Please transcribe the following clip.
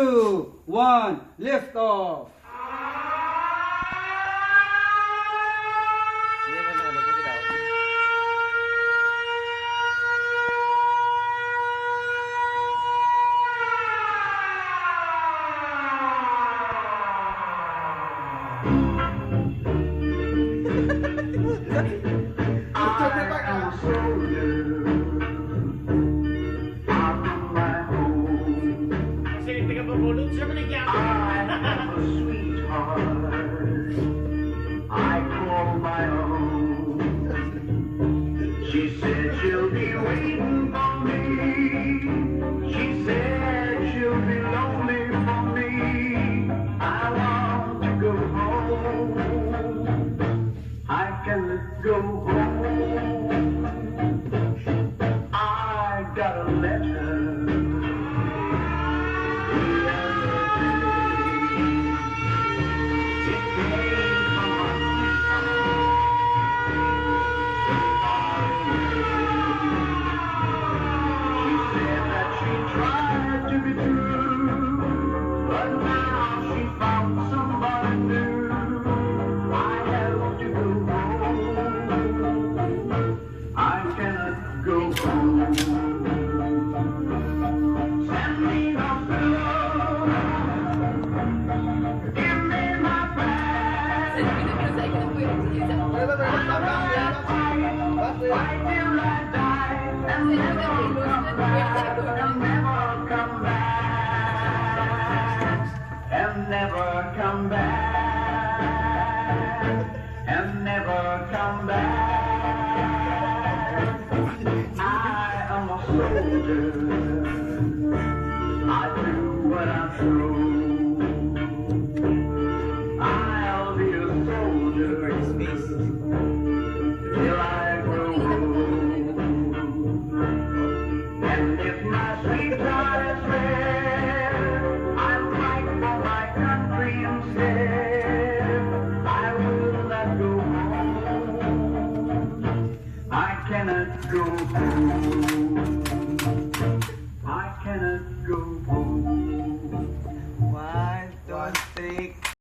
2, 1, lift off. She said she'll be waiting for me. She said she'll be lonely for me. I want to go home. I can't go home. I got a letter. It came from my tried to be true, but now she found somebody new. I have to go home. I cannot go home. Send me no pillow. Give me my bag. Fight till I die and never come back. And never come back, and never come back. I am a soldier. I do what I'm told. I'll be a soldier till I grow old. And if my sweetheart is red, I'll fight for my country instead. I will not go home. I cannot go home.